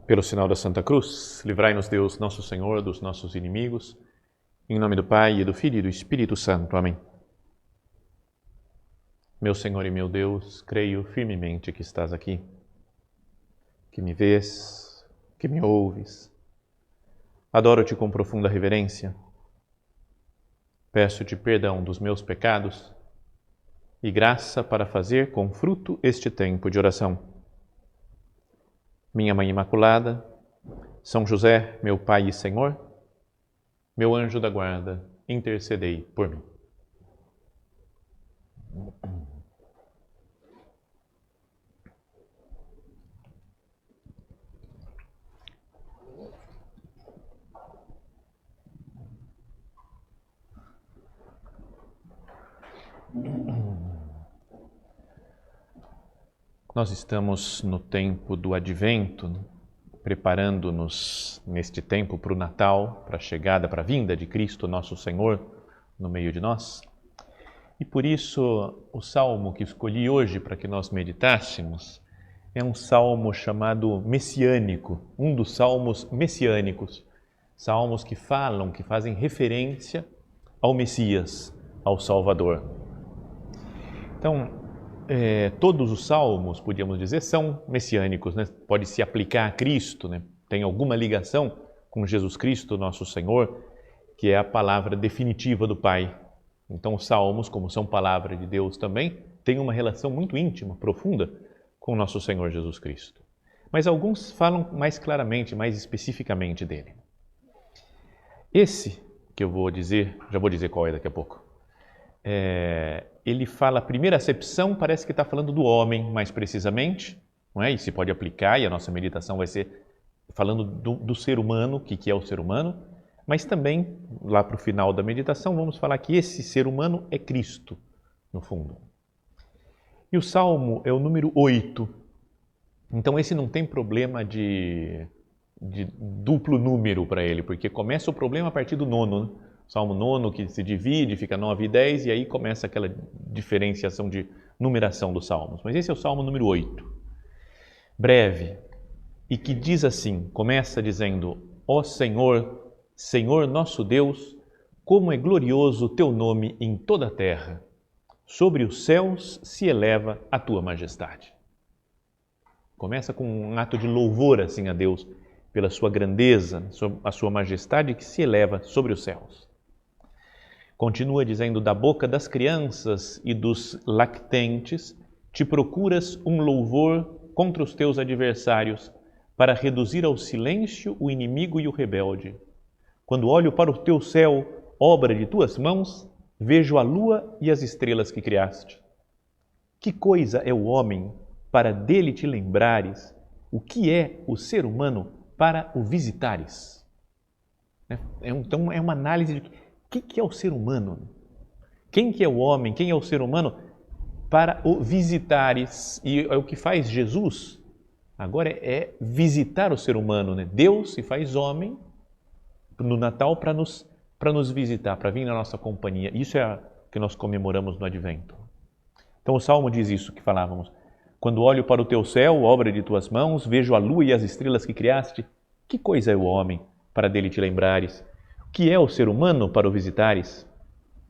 Pelo sinal da Santa Cruz, livrai-nos Deus, nosso Senhor, dos nossos inimigos. Em nome do Pai, e do Filho e do Espírito Santo. Amém. Meu Senhor e meu Deus, creio firmemente que estás aqui, que me vês, que me ouves. Adoro-te com profunda reverência. Peço-te perdão dos meus pecados e graça para fazer com fruto este tempo de oração. Minha Mãe Imaculada, São José, meu Pai e Senhor, meu anjo da guarda, intercedei por mim. Nós estamos no tempo do Advento, preparando-nos neste tempo para o Natal, para a chegada, para a vinda de Cristo, nosso Senhor, no meio de nós. E por isso, o salmo que escolhi hoje para que nós meditássemos é um salmo chamado messiânico, um dos salmos messiânicos, salmos que falam, que fazem referência ao Messias, ao Salvador. Então, todos os salmos, podíamos dizer, são messiânicos, né? Pode se aplicar a Cristo, né? Tem alguma ligação com Jesus Cristo, nosso Senhor, que é a palavra definitiva do Pai. Então, os salmos, como são palavra de Deus também, têm uma relação muito íntima, profunda com o nosso Senhor Jesus Cristo. Mas alguns falam mais claramente, mais especificamente dele. Esse que eu vou dizer, já vou dizer qual é daqui a pouco, ele fala, a primeira acepção parece que está falando do homem mais precisamente, não é? E se pode aplicar, e a nossa meditação vai ser falando do ser humano, o que é o ser humano, mas também, lá para o final da meditação, vamos falar que esse ser humano é Cristo, no fundo. E o Salmo é o número 8, então esse não tem problema de duplo número para ele, porque começa o problema a partir do 9, né? Salmo 9 que se divide, fica 9 e 10, e aí começa aquela diferenciação de numeração dos salmos. Mas esse é o Salmo número 8, breve, e que diz assim, começa dizendo: Ó Senhor, Senhor nosso Deus, como é glorioso o teu nome em toda a terra. Sobre os céus se eleva a tua majestade. Começa com um ato de louvor assim a Deus, pela sua grandeza, a sua majestade que se eleva sobre os céus. Continua dizendo, da boca das crianças e dos lactentes, te procuras um louvor contra os teus adversários, para reduzir ao silêncio o inimigo e o rebelde. Quando olho para o teu céu, obra de tuas mãos, vejo a lua e as estrelas que criaste. Que coisa é o homem para dele te lembrares? O que é o ser humano para o visitares? Então é uma análise de o que é o ser humano? Quem que é o homem? Quem é o ser humano para o visitares? E é o que faz Jesus agora é visitar o ser humano, né? Deus se faz homem no Natal para nos visitar, para vir na nossa companhia. Isso é o que nós comemoramos no Advento. Então o Salmo diz isso que falávamos. Quando olho para o teu céu, obra de tuas mãos, vejo a lua e as estrelas que criaste. Que coisa é o homem para dele te lembrares? O que é o ser humano para o visitares?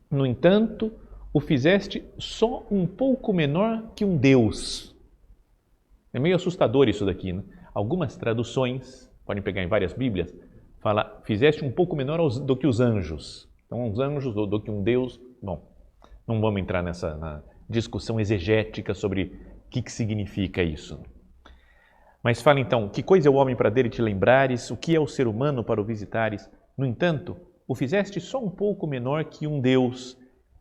No entanto, o fizeste só um pouco menor que um Deus. É meio assustador isso daqui, né? Algumas traduções, podem pegar em várias Bíblias, fala, fizeste um pouco menor do que os anjos. Então, os anjos do que um Deus. Bom, não vamos entrar na discussão exegética sobre o que significa isso. Mas fala então, que coisa é o homem para dele te lembrares, o que é o ser humano para o visitares? No entanto, o fizeste só um pouco menor que um Deus,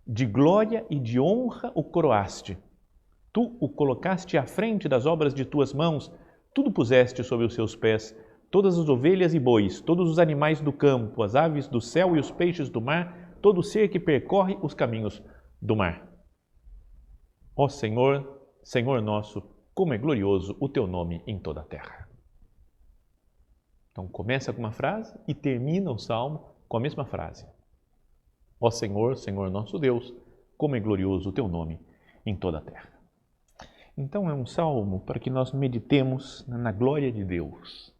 de glória e de honra o coroaste. Tu o colocaste à frente das obras de tuas mãos, tudo puseste sob os seus pés, todas as ovelhas e bois, todos os animais do campo, as aves do céu e os peixes do mar, todo ser que percorre os caminhos do mar. Ó Senhor, Senhor nosso, como é glorioso o teu nome em toda a terra. Então começa com uma frase e termina o salmo com a mesma frase. Ó Senhor, Senhor nosso Deus, como é glorioso o teu nome em toda a terra. Então é um salmo para que nós meditemos na glória de Deus,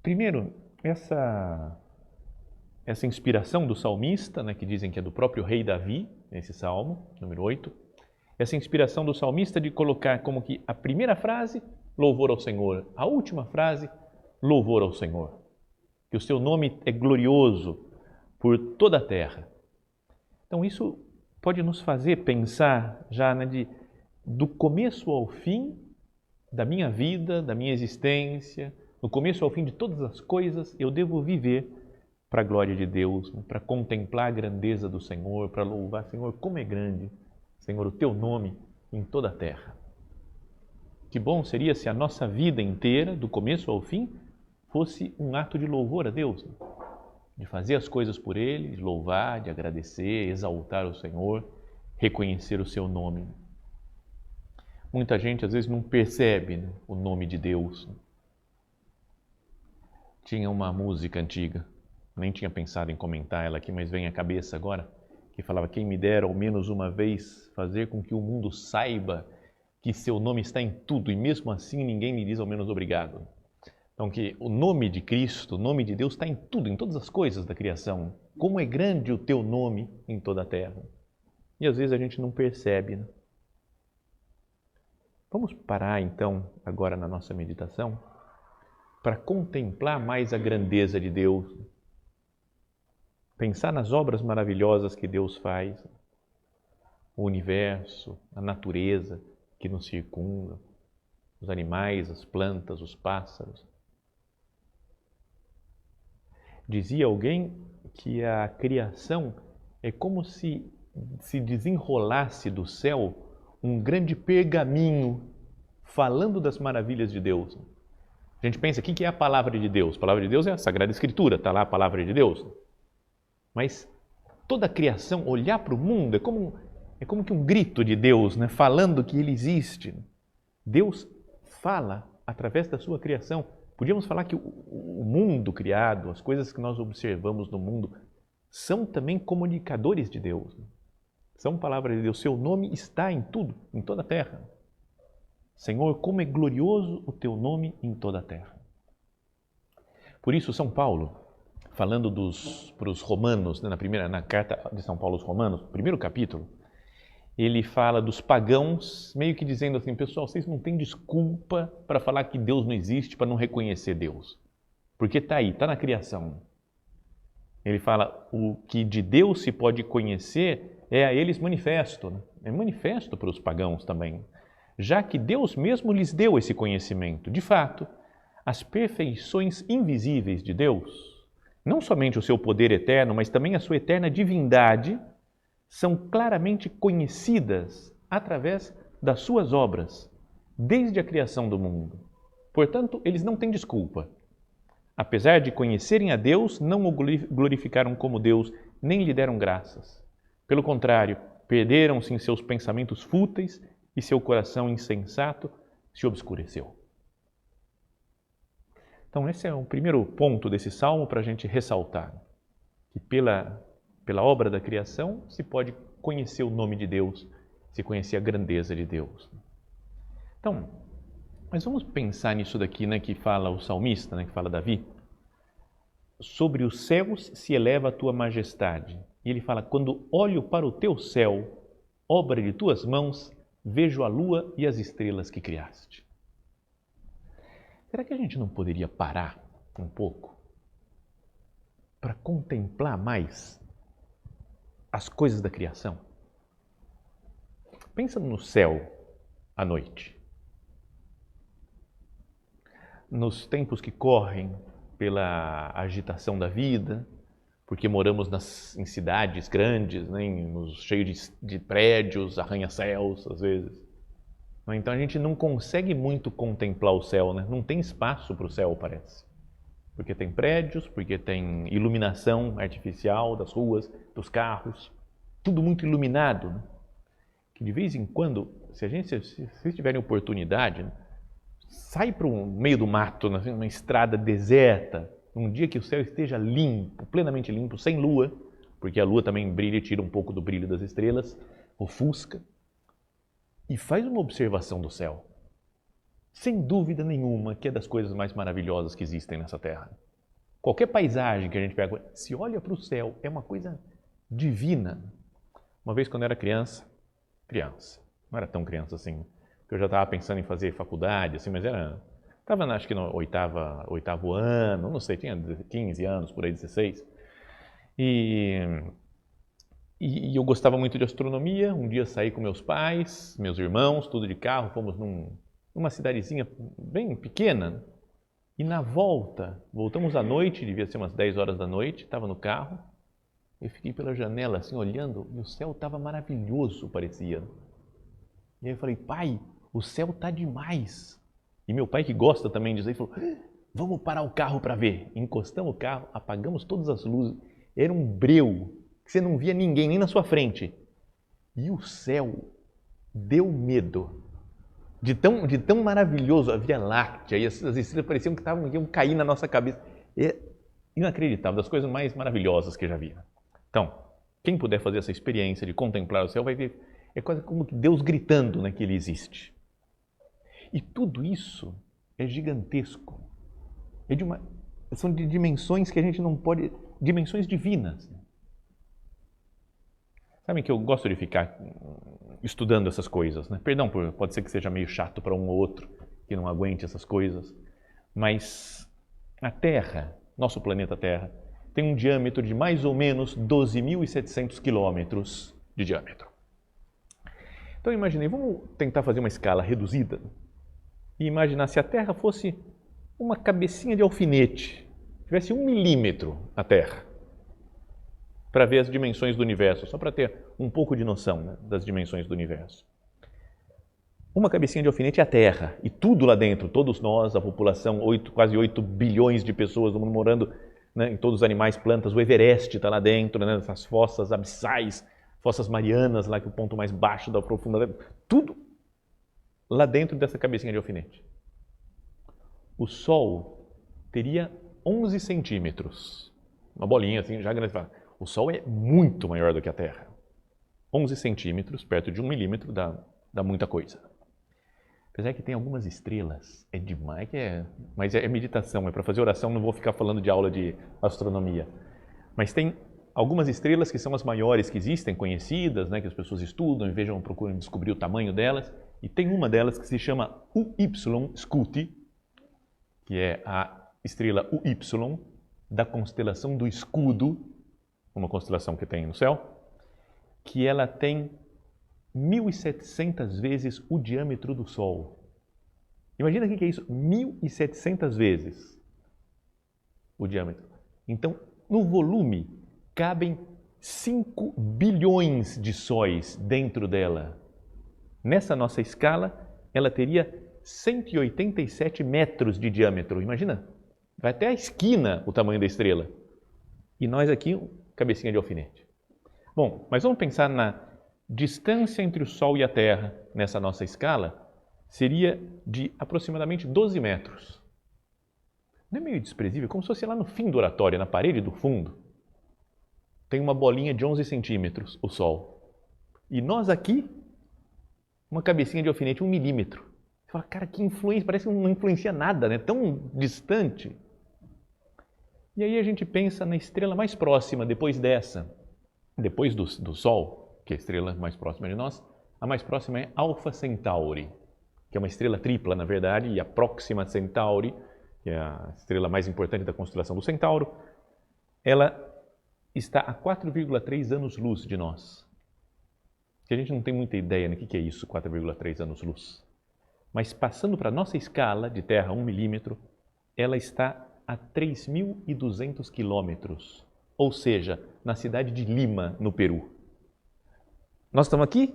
Primeiro, essa inspiração do salmista, né, que dizem que é do próprio rei Davi, esse salmo, número 8, essa inspiração do salmista de colocar como que a primeira frase, louvor ao Senhor, a última frase, louvor ao Senhor. Que o seu nome é glorioso por toda a terra. Então isso pode nos fazer pensar já, né, do começo ao fim da minha vida, da minha existência, do começo ao fim de todas as coisas, eu devo viver para a glória de Deus, né, para contemplar a grandeza do Senhor, para louvar, Senhor, como é grande, Senhor, o teu nome em toda a terra. Que bom seria se a nossa vida inteira, do começo ao fim, fosse um ato de louvor a Deus, né? De fazer as coisas por Ele, de louvar, de agradecer, exaltar o Senhor, reconhecer o seu nome. Muita gente às vezes não percebe, né, o nome de Deus. Tinha uma música antiga, nem tinha pensado em comentar ela aqui, mas vem à cabeça agora, que falava: quem me dera ao menos uma vez fazer com que o mundo saiba que seu nome está em tudo e mesmo assim ninguém me diz ao menos obrigado. Então que o nome de Cristo, o nome de Deus está em tudo, em todas as coisas da criação. Como é grande o teu nome em toda a terra. E às vezes a gente não percebe, né? Vamos parar então agora na nossa meditação para contemplar mais a grandeza de Deus. Pensar nas obras maravilhosas que Deus faz, o universo, a natureza que nos circunda, os animais, as plantas, os pássaros. Dizia alguém que a criação é como se desenrolasse do céu um grande pergaminho falando das maravilhas de Deus. A gente pensa, o que é a palavra de Deus? A palavra de Deus é a Sagrada Escritura, está lá a palavra de Deus. Mas toda a criação, olhar para o mundo, é como que um grito de Deus, né? Falando que Ele existe. Deus fala através da sua criação. Podíamos falar que o mundo criado, as coisas que nós observamos no mundo, são também comunicadores de Deus. São palavras de Deus. Seu nome está em tudo, em toda a terra. Senhor, como é glorioso o teu nome em toda a terra. Por isso, São Paulo, falando para os romanos, né, na carta de São Paulo aos Romanos, primeiro capítulo, ele fala dos pagãos, meio que dizendo assim: pessoal, vocês não têm desculpa para falar que Deus não existe, para não reconhecer Deus. Porque está aí, está na criação. Ele fala, o que de Deus se pode conhecer é a eles manifesto. Né? É manifesto para os pagãos também. Já que Deus mesmo lhes deu esse conhecimento. De fato, as perfeições invisíveis de Deus, não somente o seu poder eterno, mas também a sua eterna divindade, são claramente conhecidas através das suas obras, desde a criação do mundo. Portanto, eles não têm desculpa. Apesar de conhecerem a Deus, não o glorificaram como Deus, nem lhe deram graças. Pelo contrário, perderam-se em seus pensamentos fúteis e seu coração insensato se obscureceu. Então, esse é o primeiro ponto desse salmo para a gente ressaltar. Que pela obra da criação se pode conhecer o nome de Deus, se conhecer a grandeza de Deus. Então, mas vamos pensar nisso daqui, né, que fala o salmista, né, que fala Davi. Sobre os céus se eleva a tua majestade. E ele fala, quando olho para o teu céu, obra de tuas mãos, vejo a lua e as estrelas que criaste. Será que a gente não poderia parar um pouco para contemplar mais as coisas da criação? Pensa no céu à noite. Nos tempos que correm pela agitação da vida, porque moramos em cidades grandes, né, cheios de prédios, arranha-céus, às vezes. Então a gente não consegue muito contemplar o céu, né? Não tem espaço para o céu, parece. Porque tem prédios, porque tem iluminação artificial das ruas, dos carros, tudo muito iluminado. Né? Que de vez em quando, se vocês tiverem oportunidade, né, sai para o meio do mato, né, uma estrada deserta, um dia que o céu esteja limpo, plenamente limpo, sem lua, porque a lua também brilha e tira um pouco do brilho das estrelas, ofusca, e faz uma observação do céu. Sem dúvida nenhuma que é das coisas mais maravilhosas que existem nessa terra. Qualquer paisagem que a gente pega, se olha para o céu, é uma coisa divina. Uma vez quando eu era criança, não era tão criança assim, porque eu já estava pensando em fazer faculdade, assim, mas estava acho que no oitavo ano, não sei, tinha 15 anos, por aí 16. E eu gostava muito de astronomia. Um dia saí com meus pais, meus irmãos, tudo de carro, fomos numa cidadezinha bem pequena. E na volta, voltamos à noite, devia ser umas 10 horas da noite, estava no carro. Eu fiquei pela janela assim olhando e o céu estava maravilhoso, parecia. E aí eu falei, pai, o céu está demais. E meu pai, que gosta também disso aí, falou, vamos parar o carro para ver. Encostamos o carro, apagamos todas as luzes. Era um breu, que você não via ninguém, nem na sua frente. E o céu deu medo. De tão maravilhoso, a Via Láctea, e as estrelas pareciam que iam cair na nossa cabeça. É inacreditável, das coisas mais maravilhosas que eu já vi. Então, quem puder fazer essa experiência de contemplar o céu vai ver, é quase como Deus gritando, né, que Ele existe. E tudo isso é gigantesco. São de dimensões que a gente não pode... Dimensões divinas. Sabem que eu gosto de ficar estudando essas coisas, né? Perdão, pode ser que seja meio chato para um ou outro que não aguente essas coisas, mas a Terra, nosso planeta Terra, tem um diâmetro de mais ou menos 12.700 quilômetros de diâmetro. Então imaginei, vamos tentar fazer uma escala reduzida e imaginar se a Terra fosse uma cabecinha de alfinete, tivesse 1 milímetro a Terra, para ver as dimensões do universo, só para ter um pouco de noção, né, das dimensões do universo. Uma cabecinha de alfinete é a Terra, e tudo lá dentro, todos nós, a população, quase 8 bilhões de pessoas do mundo morando, né, em todos os animais, plantas, o Everest está lá dentro, né, essas fossas abissais, fossas marianas, lá que é o ponto mais baixo da profundidade, tudo lá dentro dessa cabecinha de alfinete. O Sol teria 11 centímetros, uma bolinha assim, já grande. O Sol é muito maior do que a Terra. 11 centímetros, perto de 1 milímetro, dá muita coisa. Apesar que tem algumas estrelas, é demais, mas é meditação, é para fazer oração, não vou ficar falando de aula de astronomia. Mas tem algumas estrelas que são as maiores que existem, conhecidas, né, que as pessoas estudam e procuram descobrir o tamanho delas. E tem uma delas que se chama UY Scuti, que é a estrela UY da constelação do Escudo, uma constelação que tem no céu, que ela tem 1.700 vezes o diâmetro do Sol. Imagina o que é isso, 1.700 vezes o diâmetro. Então, no volume, cabem 5 bilhões de sóis dentro dela. Nessa nossa escala, ela teria 187 metros de diâmetro. Imagina, vai até a esquina o tamanho da estrela. E nós aqui, cabecinha de alfinete. Bom, mas vamos pensar na distância entre o Sol e a Terra nessa nossa escala, seria de aproximadamente 12 metros. Não é meio desprezível? Como se fosse lá no fim do oratório, na parede do fundo, tem uma bolinha de 11 centímetros, o Sol. E nós aqui, uma cabecinha de alfinete, 1 milímetro. Você fala, cara, que influência, parece que não influencia nada, né? Tão distante. E aí a gente pensa na estrela mais próxima, depois do Sol, que é a estrela mais próxima de nós, a mais próxima é Alpha Centauri, que é uma estrela tripla, na verdade, e a Próxima Centauri, que é a estrela mais importante da constelação do Centauro, ela está a 4,3 anos-luz de nós. Que a gente não tem muita ideia, né? O que é isso, 4,3 anos-luz? Mas passando para a nossa escala de Terra, 1 milímetro, ela está a 3.200 quilômetros, ou seja, na cidade de Lima, no Peru. Nós estamos aqui,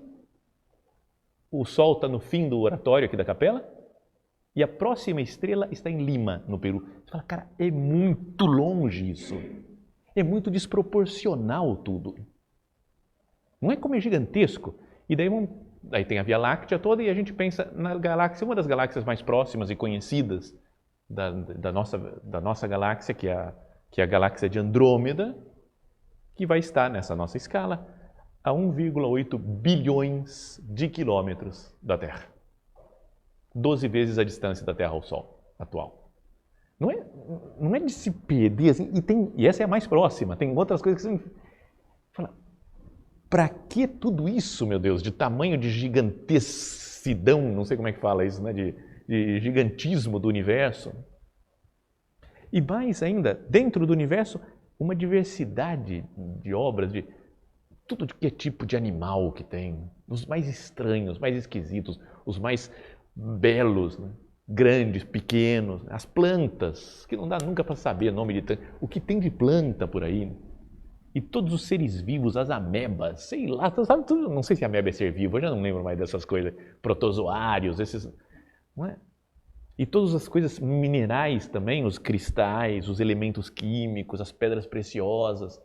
o Sol está no fim do oratório aqui da capela, e a próxima estrela está em Lima, no Peru. Você fala, cara, é muito longe isso. É muito desproporcional tudo. Não é como é gigantesco? E daí tem a Via Láctea toda e a gente pensa na galáxia, uma das galáxias mais próximas e conhecidas da nossa galáxia, que é a galáxia de Andrômeda, que vai estar nessa nossa escala a 1,8 bilhões de quilômetros da Terra. 12 vezes a distância da Terra ao Sol atual. não é de se perder, assim, e essa é a mais próxima, tem outras coisas que você fala, para que tudo isso, meu Deus, de tamanho de gigantecidão, não sei como é que fala isso, né, de gigantismo do universo. E mais ainda, dentro do universo, uma diversidade de obras, de tudo que é tipo de animal que tem, os mais estranhos, mais esquisitos, os mais belos, né? Grandes, pequenos, as plantas, que não dá nunca para saber o nome de tanto, o que tem de planta por aí, né? E todos os seres vivos, as amebas, sei lá, sabe tudo, não sei se ameba é ser vivo, eu já não lembro mais dessas coisas, protozoários, esses, não é? E todas as coisas minerais também, os cristais, os elementos químicos, as pedras preciosas,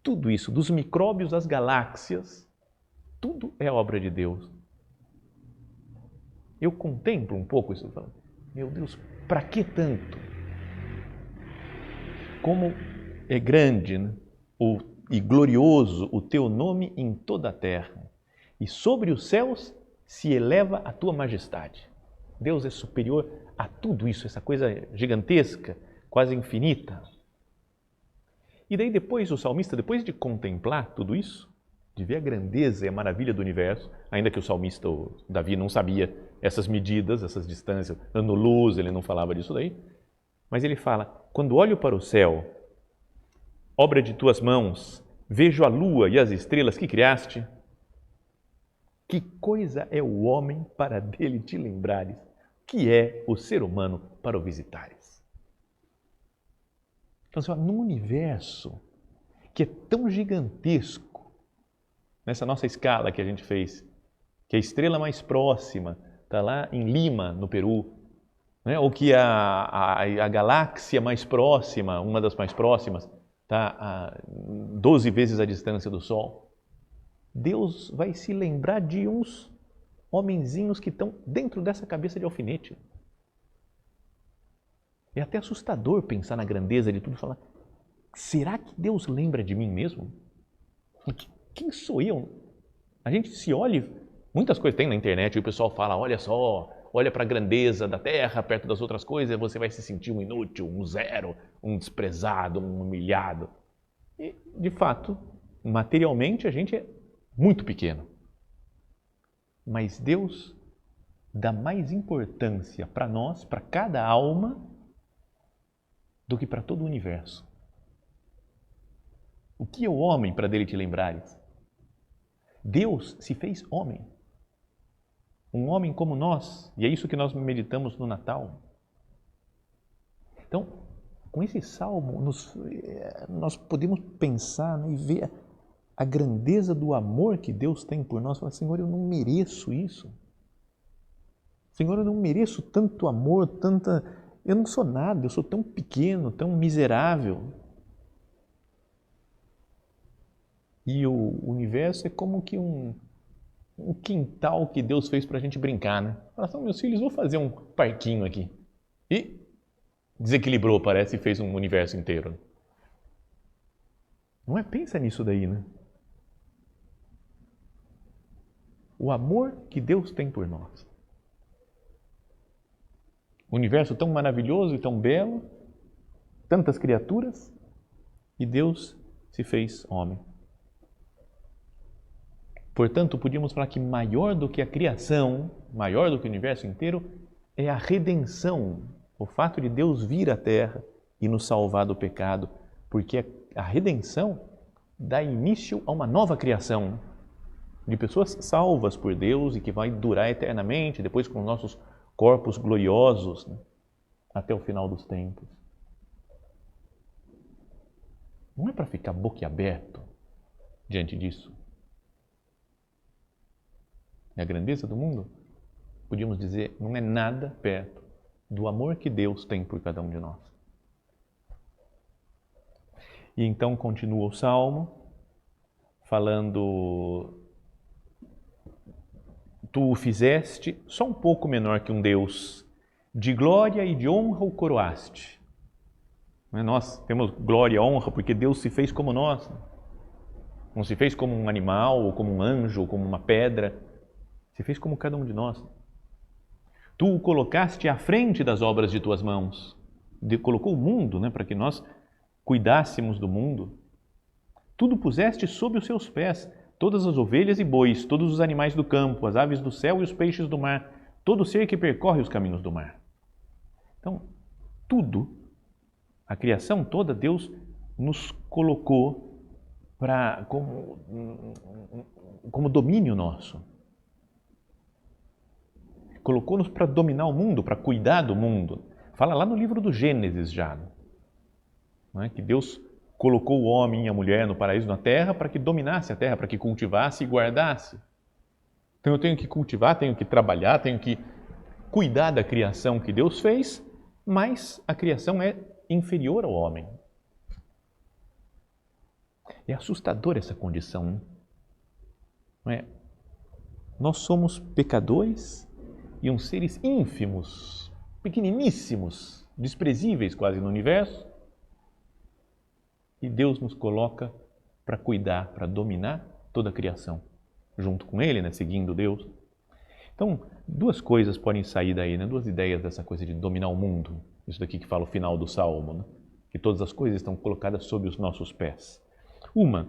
tudo isso, dos micróbios às galáxias, tudo é obra de Deus. Eu contemplo um pouco isso, falo, meu Deus, para que tanto? Como é grande, né? E glorioso o teu nome em toda a terra, e sobre os céus se eleva a tua majestade. Deus é superior a tudo isso, essa coisa gigantesca, quase infinita. E daí depois o salmista, depois de contemplar tudo isso, de ver a grandeza e a maravilha do universo, ainda que o salmista, o Davi, não sabia essas medidas, essas distâncias, ano-luz, ele não falava disso daí, mas ele fala, quando olho para o céu, obra de tuas mãos, vejo a lua e as estrelas que criaste, que coisa é o homem para dele te lembrares, que é o ser humano para o visitares. Então, num universo que é tão gigantesco, nessa nossa escala que a gente fez, que a estrela mais próxima está lá em Lima, no Peru, né? Ou que a galáxia mais próxima, uma das mais próximas, está a 12 vezes a distância do Sol. Deus vai se lembrar de uns homenzinhos que estão dentro dessa cabeça de alfinete. É até assustador pensar na grandeza de tudo e falar, será que Deus lembra de mim mesmo? Quem sou eu? A gente se olha, muitas coisas tem na internet e o pessoal fala, olha só, olha para a grandeza da Terra perto das outras coisas, você vai se sentir um inútil, um zero, um desprezado, um humilhado. E, de fato, materialmente a gente é muito pequeno. Mas Deus dá mais importância para nós, para cada alma, do que para todo o universo. O que é o homem para dele te lembrares? Deus se fez homem. Um homem como nós, e é isso que nós meditamos no Natal. Então, com esse salmo, nós podemos pensar, né, e ver a grandeza do amor que Deus tem por nós. Falar, Senhor, eu não mereço isso. Senhor, eu não mereço tanto amor, eu não sou nada, eu sou tão pequeno, tão miserável. E o universo é como que um quintal que Deus fez para a gente brincar, né? Fala assim, meus filhos, vou fazer um parquinho aqui. E desequilibrou, parece, e fez um universo inteiro. Não é? Pensa nisso daí, né? O amor que Deus tem por nós. Um universo tão maravilhoso e tão belo, tantas criaturas, e Deus se fez homem. Portanto, podíamos falar que maior do que a criação, maior do que o universo inteiro, é a redenção, o fato de Deus vir à Terra e nos salvar do pecado, porque a redenção dá início a uma nova criação de pessoas salvas por Deus e que vai durar eternamente, depois com nossos corpos gloriosos, né, até o final dos tempos. Não é para ficar boquiaberto diante disso. E a grandeza do mundo, podíamos dizer, não é nada perto do amor que Deus tem por cada um de nós. E então continua o Salmo, falando, tu o fizeste só um pouco menor que um Deus, de glória e de honra o coroaste. Nós temos glória e honra porque Deus se fez como nós. Não se fez como um animal, ou como um anjo, ou como uma pedra. Se fez como cada um de nós. Tu o colocaste à frente das obras de tuas mãos. colocou o mundo, né, para que nós cuidássemos do mundo. Tudo puseste sob os seus pés, todas as ovelhas e bois, todos os animais do campo, as aves do céu e os peixes do mar, todo ser que percorre os caminhos do mar. Então, tudo, a criação toda, Deus nos colocou como domínio nosso. Colocou-nos para dominar o mundo, para cuidar do mundo. Fala lá no livro do Gênesis já, não é? Que Deus colocou o homem e a mulher no paraíso na terra para que dominasse a terra, para que cultivasse e guardasse. Então eu tenho que cultivar, tenho que trabalhar, tenho que cuidar da criação que Deus fez, mas a criação é inferior ao homem. É assustador essa condição, não é? Nós somos pecadores e uns seres ínfimos, pequeniníssimos, desprezíveis quase no universo, e Deus nos coloca para cuidar, para dominar toda a criação, junto com Ele, né? Seguindo Deus. Então, duas coisas podem sair daí, né? Duas ideias dessa coisa de dominar o mundo. Isso daqui que fala o final do Salmo, né? Que todas as coisas estão colocadas sob os nossos pés. Uma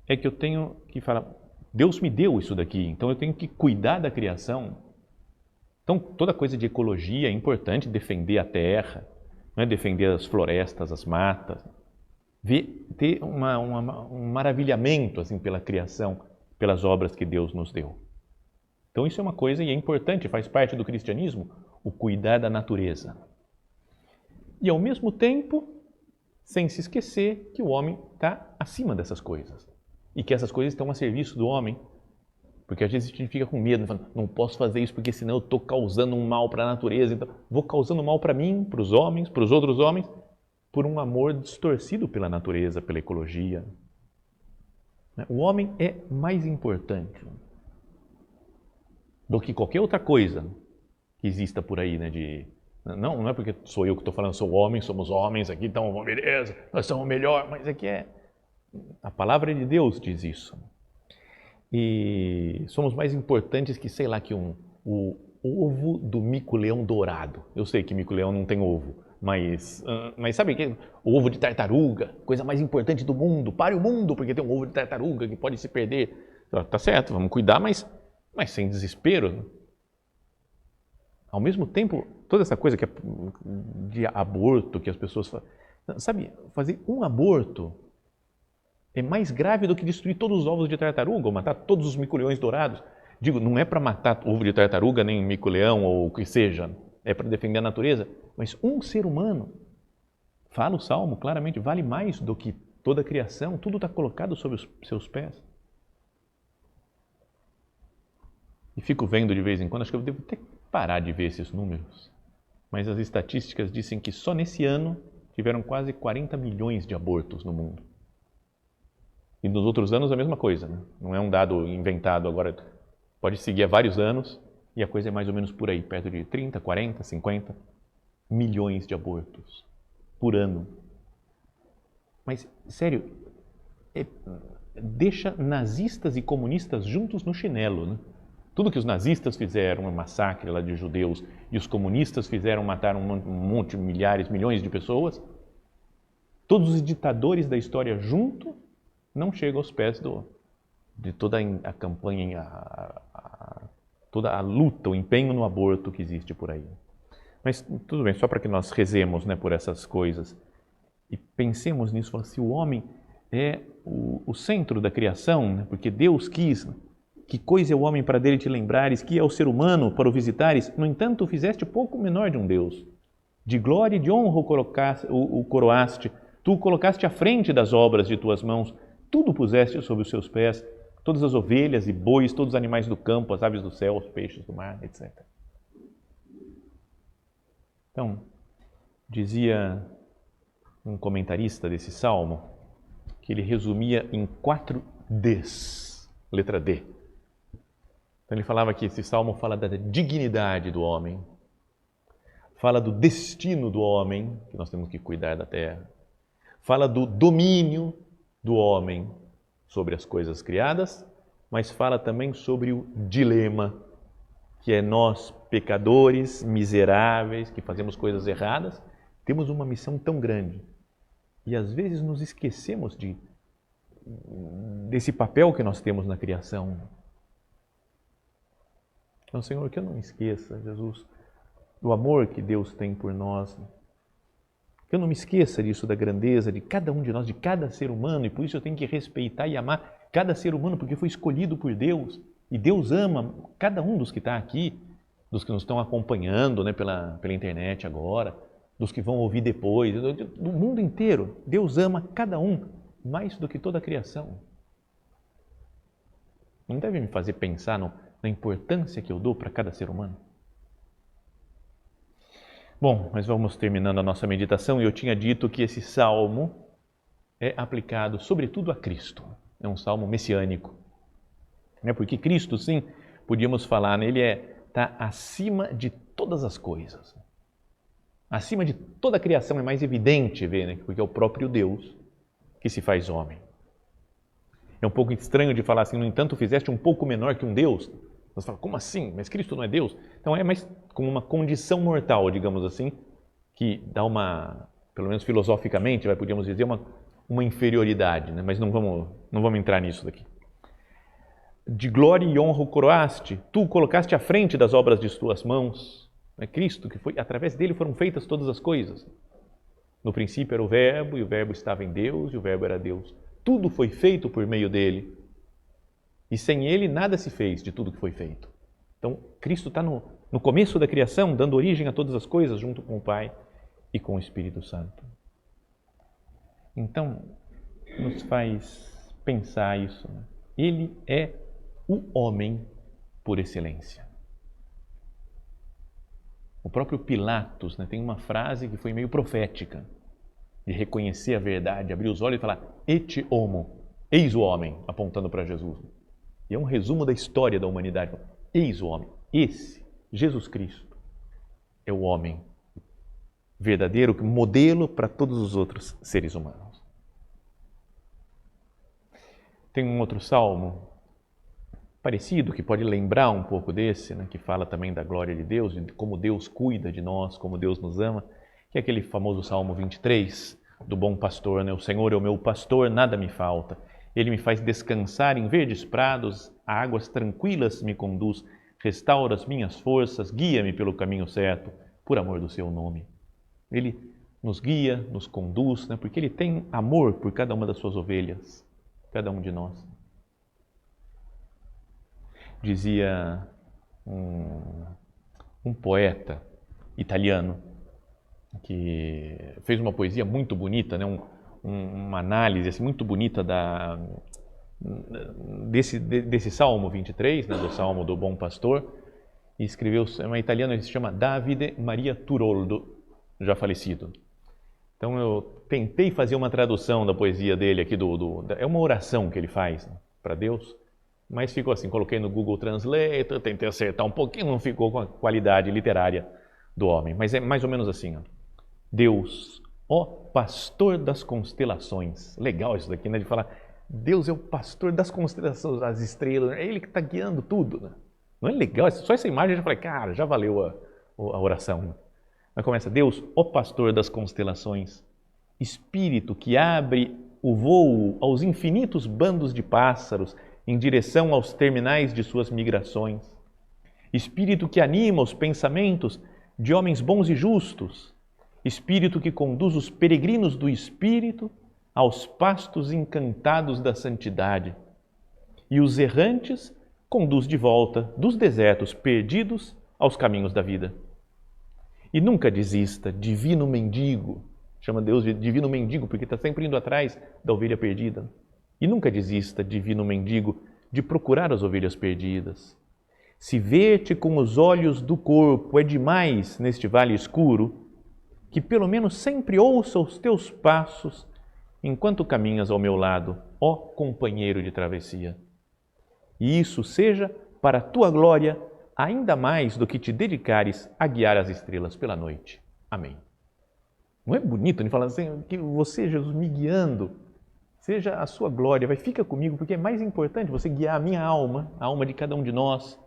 é que eu tenho que falar, Deus me deu isso daqui, então eu tenho que cuidar da criação. Então, toda coisa de ecologia é importante, defender a terra, né? Defender as florestas, as matas, ter um maravilhamento assim, pela criação, pelas obras que Deus nos deu. Então isso é uma coisa e é importante, faz parte do cristianismo, o cuidar da natureza. E ao mesmo tempo, sem se esquecer que o homem está acima dessas coisas. E que essas coisas estão a serviço do homem. Porque às vezes a gente fica com medo, falando, não posso fazer isso porque senão eu estou causando um mal para a natureza. Então, vou causando mal para mim, para os homens, para os outros homens, por um amor distorcido pela natureza, pela ecologia. O homem é mais importante do que qualquer outra coisa que exista por aí, né? Não é porque sou eu que estou falando, sou homem, somos homens aqui, então beleza, nós somos melhor, mas é que a palavra de Deus diz isso. E somos mais importantes que, sei lá, que o ovo do mico-leão dourado. Eu sei que mico-leão não tem ovo, mas sabe que o ovo de tartaruga, coisa mais importante do mundo, pare o mundo porque tem um ovo de tartaruga que pode se perder. Tá certo, vamos cuidar, mas sem desespero. Ao mesmo tempo, toda essa coisa de aborto que as pessoas fazem, sabe, fazer um aborto é mais grave do que destruir todos os ovos de tartaruga ou matar todos os mico-leões dourados. Digo, não é para matar ovo de tartaruga, nem mico-leão ou o que seja, é para defender a natureza, mas um ser humano, fala o Salmo claramente, vale mais do que toda a criação, tudo está colocado sob os seus pés. E fico vendo de vez em quando, acho que eu devo até parar de ver esses números, mas as estatísticas dizem que só nesse ano tiveram quase 40 milhões de abortos no mundo. E nos outros anos a mesma coisa, né? Não é um dado inventado agora, pode seguir há vários anos e a coisa é mais ou menos por aí, perto de 30, 40, 50 milhões de abortos por ano. Mas, sério, deixa nazistas e comunistas juntos no chinelo, né? Tudo que os nazistas fizeram, um massacre lá de judeus, e os comunistas fizeram, mataram um monte, milhares, milhões de pessoas, todos os ditadores da história junto não chegam aos pés de toda a campanha, toda a luta, o empenho no aborto que existe por aí. Mas tudo bem, só para que nós rezemos, né, por essas coisas e pensemos nisso, se o homem é o centro da criação, né, porque Deus quis, que coisa é o homem para dele te lembrares, que é o ser humano para o visitares, no entanto o fizeste pouco menor de um Deus. De glória e de honra o coroaste, tu o colocaste à frente das obras de tuas mãos, tudo puseste sob os seus pés, todas as ovelhas e bois, todos os animais do campo, as aves do céu, os peixes do mar, etc. Então, dizia um comentarista desse salmo, que ele resumia em 4 Ds, letra D. Então ele falava que esse salmo fala da dignidade do homem, fala do destino do homem, que nós temos que cuidar da terra, fala do domínio do homem sobre as coisas criadas, mas fala também sobre o dilema, que é nós, pecadores, miseráveis, que fazemos coisas erradas, Temos uma missão tão grande e às vezes nos esquecemos desse papel que nós temos na criação. Então, Senhor, que eu não me esqueça, Jesus, do amor que Deus tem por nós. Que eu não me esqueça disso, da grandeza de cada um de nós, de cada ser humano, e por isso eu tenho que respeitar e amar cada ser humano, porque foi escolhido por Deus. E Deus ama cada um dos que está aqui, dos que nos estão acompanhando, né, pela internet agora, dos que vão ouvir depois, do mundo inteiro. Deus ama cada um mais do que toda a criação. Não deve me fazer pensar na importância que eu dou para cada ser humano? Bom, mas vamos terminando a nossa meditação, e eu tinha dito que esse salmo é aplicado sobretudo a Cristo. É um salmo messiânico. Porque Cristo, sim, podíamos falar, ele está acima de todas as coisas. Acima de toda a criação, é mais evidente ver, né? Porque é o próprio Deus que se faz homem. É um pouco estranho de falar assim, no entanto, fizeste um pouco menor que um Deus. Nós falamos, como assim? Mas Cristo não é Deus? Então é mais como uma condição mortal, digamos assim, que dá uma, pelo menos filosoficamente, podíamos dizer, uma inferioridade, né? Mas não vamos entrar nisso daqui. De glória e honra o coroaste, tu o colocaste à frente das obras de tuas mãos. É Cristo, que foi, através dele foram feitas todas as coisas. No princípio era o Verbo, e o Verbo estava em Deus, e o Verbo era Deus. Tudo foi feito por meio dele. E sem ele nada se fez de tudo que foi feito. Então, Cristo está no começo da criação, dando origem a todas as coisas, junto com o Pai e com o Espírito Santo. Então, nos faz pensar isso, né? Ele é o homem por excelência. O próprio Pilatos, né, tem uma frase que foi meio profética, de reconhecer a verdade, abrir os olhos e falar, et homo, eis o homem, apontando para Jesus. E é um resumo da história da humanidade. Eis o homem, esse, Jesus Cristo, é o homem verdadeiro, modelo para todos os outros seres humanos. Tem um outro salmo parecido, que pode lembrar um pouco desse, né, que fala também da glória de Deus, de como Deus cuida de nós, como Deus nos ama, que é aquele famoso Salmo 23, do bom pastor, né? O Senhor é o meu pastor, nada me falta. Ele me faz descansar em verdes prados, a águas tranquilas me conduz, restaura as minhas forças, guia-me pelo caminho certo, por amor do seu nome. Ele nos guia, nos conduz, né? Porque ele tem amor por cada uma das suas ovelhas, cada um de nós. Dizia um poeta italiano que fez uma poesia muito bonita, né? Uma análise assim, muito bonita desse Salmo 23, né? Do Salmo do Bom Pastor, e escreveu, é uma italiana que se chama Davide Maria Turoldo, já falecido. Então eu tentei fazer uma tradução da poesia dele aqui, é uma oração que ele faz, né, para Deus, mas ficou assim, coloquei no Google Translate, tentei acertar um pouquinho, não ficou com a qualidade literária do homem, mas é mais ou menos assim, ó. Deus, ó pastor das constelações. Legal isso daqui, né, de falar, Deus é o pastor das constelações, as estrelas, é ele que está guiando tudo, né? Não é legal? Só essa imagem eu já falei, cara, já valeu a oração. Mas começa, Deus, ó pastor das constelações, Espírito que abre o voo aos infinitos bandos de pássaros em direção aos terminais de suas migrações. Espírito que anima os pensamentos de homens bons e justos. Espírito que conduz os peregrinos do Espírito aos pastos encantados da santidade. E os errantes conduz de volta dos desertos perdidos aos caminhos da vida. E nunca desista, divino mendigo, chama Deus de divino mendigo, porque está sempre indo atrás da ovelha perdida. E nunca desista, divino mendigo, de procurar as ovelhas perdidas. Se ver-te com os olhos do corpo é demais neste vale escuro, que pelo menos sempre ouça os teus passos enquanto caminhas ao meu lado, ó companheiro de travessia. E isso seja para a tua glória, ainda mais do que te dedicares a guiar as estrelas pela noite. Amém. Não é bonito ele falar assim, que você, Jesus, me guiando, seja a sua glória, fica comigo, porque é mais importante você guiar a minha alma, a alma de cada um de nós,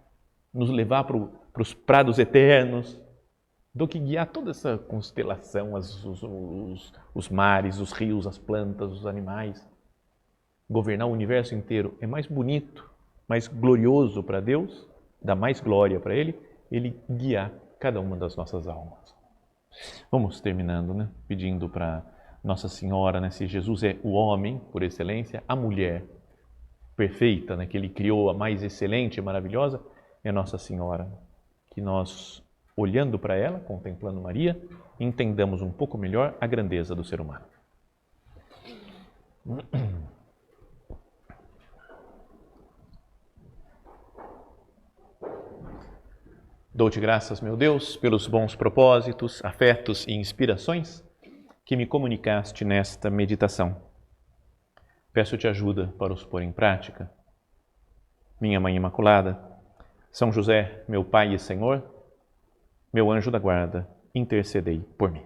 nos levar para os prados eternos, do que guiar toda essa constelação, os mares, os rios, as plantas, os animais. Governar o universo inteiro é mais bonito, mais glorioso para Deus, dá mais glória para Ele guiar cada uma das nossas almas. Vamos terminando, né? Pedindo para Nossa Senhora, né? Se Jesus é o homem por excelência, a mulher perfeita, né? Que Ele criou, a mais excelente e maravilhosa, é Nossa Senhora. Que nós, olhando para ela, contemplando Maria, entendamos um pouco melhor a grandeza do ser humano. Dou-te graças, meu Deus, pelos bons propósitos, afetos e inspirações que me comunicaste nesta meditação. Peço-te ajuda para os pôr em prática. Minha Mãe Imaculada, São José, meu Pai e Senhor, meu anjo da guarda, intercedei por mim.